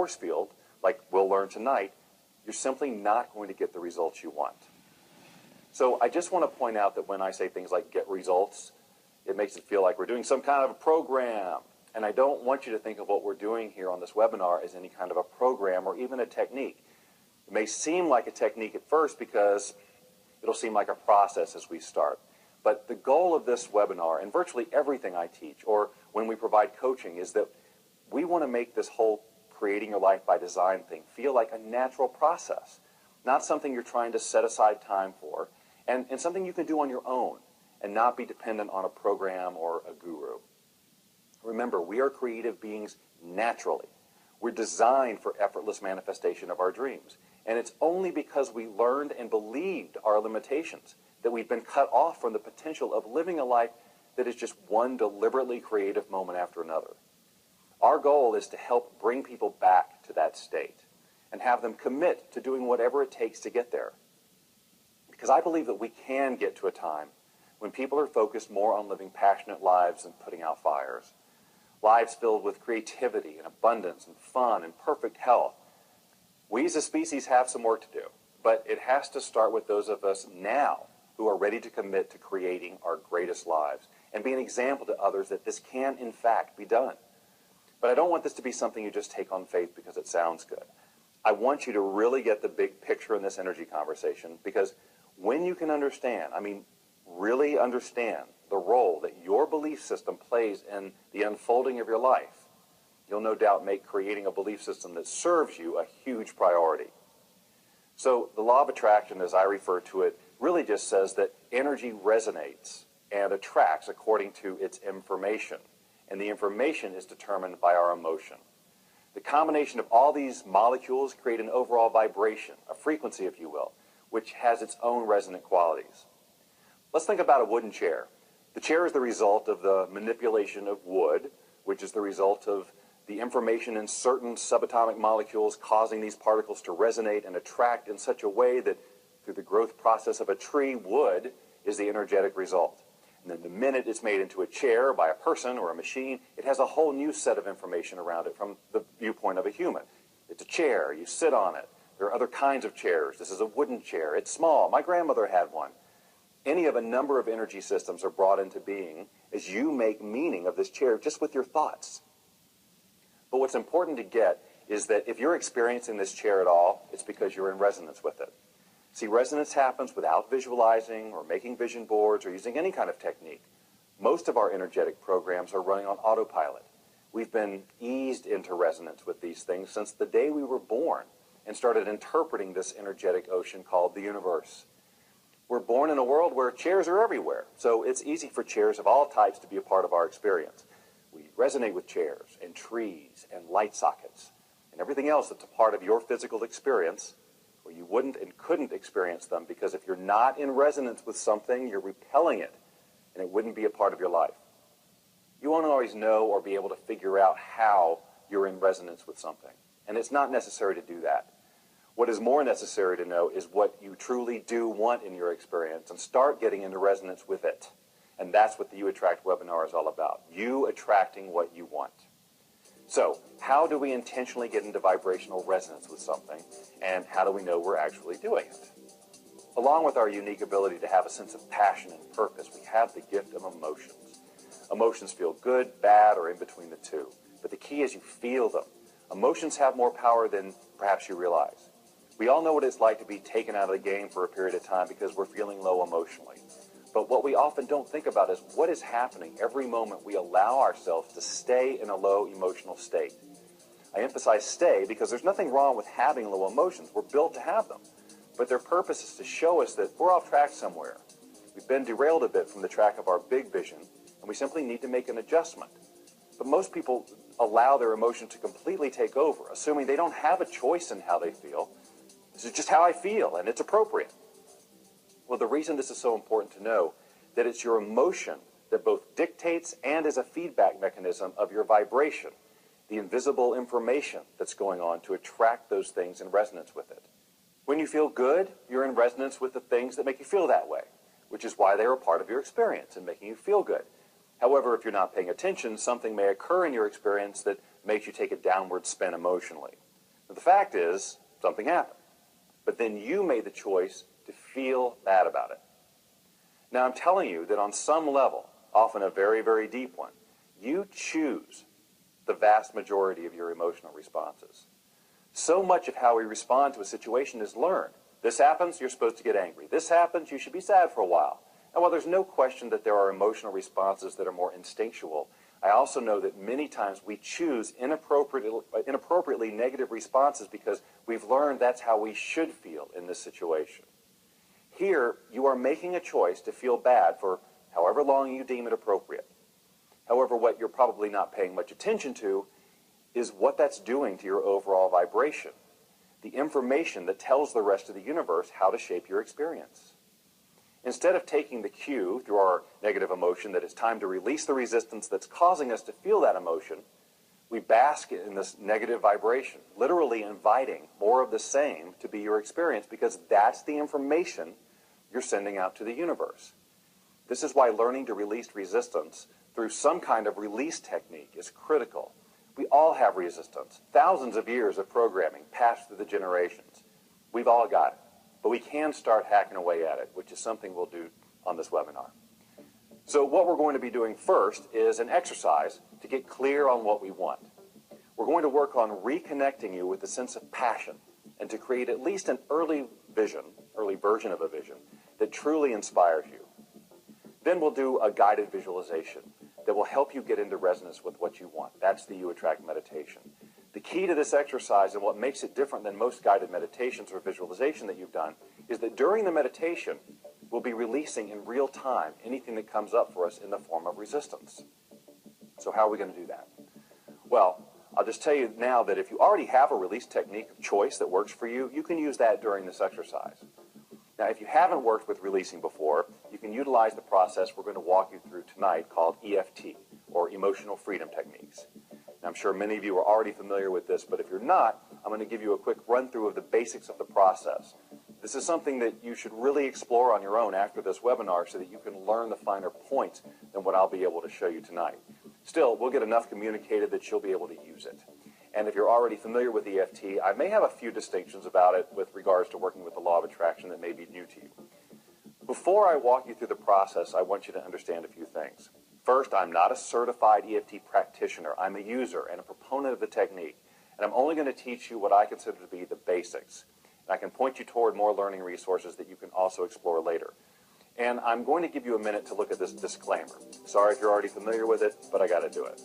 force field, like we'll learn tonight, you're simply not going to get the results you want. So I just want to point out that when I say things like get results, it makes it feel like we're doing some kind of a program. And I don't want you to think of what we're doing here on this webinar as any kind of a program or even a technique. It may seem like a technique at first because it'll seem like a process as we start. But the goal of this webinar, and virtually everything I teach, or when we provide coaching, is that we want to make this whole creating your life by design thing feel like a natural process, not something you're trying to set aside time for, and something you can do on your own and not be dependent on a program or a guru. Remember, we are creative beings naturally. We're designed for effortless manifestation of our dreams. And it's only because we learned and believed our limitations that we've been cut off from the potential of living a life that is just one deliberately creative moment after another. Our goal is to help bring people back to that state and have them commit to doing whatever it takes to get there. Because I believe that we can get to a time when people are focused more on living passionate lives than putting out fires. Lives filled with creativity and abundance and fun and perfect health. We as a species have some work to do, but it has to start with those of us now who are ready to commit to creating our greatest lives and be an example to others that this can, in fact, be done. But I don't want this to be something you just take on faith because it sounds good. I want you to really get the big picture in this energy conversation, because when you can understand, really understand the role that your belief system plays in the unfolding of your life, you'll no doubt make creating a belief system that serves you a huge priority. So the law of attraction, as I refer to it, really just says that energy resonates and attracts according to its information. And the information is determined by our emotion. The combination of all these molecules create an overall vibration, a frequency, if you will, which has its own resonant qualities. Let's think about a wooden chair. The chair is the result of the manipulation of wood, which is the result of the information in certain subatomic molecules causing these particles to resonate and attract in such a way that through the growth process of a tree, wood is the energetic result. And then the minute it's made into a chair by a person or a machine, it has a whole new set of information around it from the viewpoint of a human. It's a chair. You sit on it. There are other kinds of chairs. This is a wooden chair. It's small. My grandmother had one. Any of a number of energy systems are brought into being as you make meaning of this chair just with your thoughts. But what's important to get is that if you're experiencing this chair at all, it's because you're in resonance with it. See, resonance happens without visualizing or making vision boards or using any kind of technique. Most of our energetic programs are running on autopilot. We've been eased into resonance with these things since the day we were born and started interpreting this energetic ocean called the universe. We're born in a world where chairs are everywhere, so it's easy for chairs of all types to be a part of our experience. We resonate with chairs and trees and light sockets and everything else that's a part of your physical experience, where you wouldn't and couldn't experience them, because if you're not in resonance with something, you're repelling it, and it wouldn't be a part of your life. You won't always know or be able to figure out how you're in resonance with something, and it's not necessary to do that. What is more necessary to know is what you truly do want in your experience, and start getting into resonance with it. And that's what the You Attract webinar is all about. You attracting what you want. So, how do we intentionally get into vibrational resonance with something, and how do we know we're actually doing it? Along with our unique ability to have a sense of passion and purpose, we have the gift of emotions. Emotions feel good, bad, or in between the two. But the key is you feel them. Emotions have more power than perhaps you realize. We all know what it's like to be taken out of the game for a period of time because we're feeling low emotionally. But what we often don't think about is what is happening every moment we allow ourselves to stay in a low emotional state. I emphasize stay because there's nothing wrong with having low emotions. We're built to have them. But their purpose is to show us that we're off track somewhere. We've been derailed a bit from the track of our big vision, and we simply need to make an adjustment. But most people allow their emotion to completely take over, assuming they don't have a choice in how they feel. This is just how I feel, and it's appropriate. Well, the reason this is so important to know that it's your emotion that both dictates and is a feedback mechanism of your vibration, the invisible information that's going on to attract those things in resonance with it. When you feel good, you're in resonance with the things that make you feel that way, which is why they are a part of your experience and making you feel good. However, if you're not paying attention, something may occur in your experience that makes you take a downward spin emotionally. But the fact is, something happened. But then you made the choice to feel bad about it. Now I'm telling you that on some level, often a very, very deep one, you choose the vast majority of your emotional responses. So much of how we respond to a situation is learned. This happens, you're supposed to get angry. This happens, you should be sad for a while. And while there's no question that there are emotional responses that are more instinctual, I also know that many times we choose inappropriately negative responses because we've learned that's how we should feel in this situation. Here, you are making a choice to feel bad for however long you deem it appropriate. However, what you're probably not paying much attention to is what that's doing to your overall vibration, the information that tells the rest of the universe how to shape your experience. Instead of taking the cue through our negative emotion that it's time to release the resistance that's causing us to feel that emotion, we bask in this negative vibration, literally inviting more of the same to be your experience because that's the information you're sending out to the universe. This is why learning to release resistance through some kind of release technique is critical. We all have resistance. Thousands of years of programming passed through the generations. We've all got it. But we can start hacking away at it, which is something we'll do on this webinar. So what we're going to be doing first is an exercise to get clear on what we want. We're going to work on reconnecting you with a sense of passion and to create at least an early version of a vision that truly inspires you. Then we'll do a guided visualization that will help you get into resonance with what you want. That's the You Attract meditation. The key to this exercise and what makes it different than most guided meditations or visualization that you've done is that during the meditation, we'll be releasing in real time anything that comes up for us in the form of resistance. So how are we going to do that? Well, I'll just tell you now that if you already have a release technique of choice that works for you, you can use that during this exercise. Now, if you haven't worked with releasing before, you can utilize the process we're going to walk you through tonight called EFT, or Emotional Freedom Techniques. Now, I'm sure many of you are already familiar with this, but if you're not, I'm going to give you a quick run-through of the basics of the process. This is something that you should really explore on your own after this webinar so that you can learn the finer points than what I'll be able to show you tonight. Still, we'll get enough communicated that you'll be able to use it. And if you're already familiar with EFT, I may have a few distinctions about it with regards to working with the law of attraction that may be new to you. Before I walk you through the process, I want you to understand a few things. First, I'm not a certified EFT practitioner. I'm a user and a proponent of the technique. And I'm only going to teach you what I consider to be the basics. And I can point you toward more learning resources that you can also explore later. And I'm going to give you a minute to look at this disclaimer. Sorry if you're already familiar with it, but I got to do it.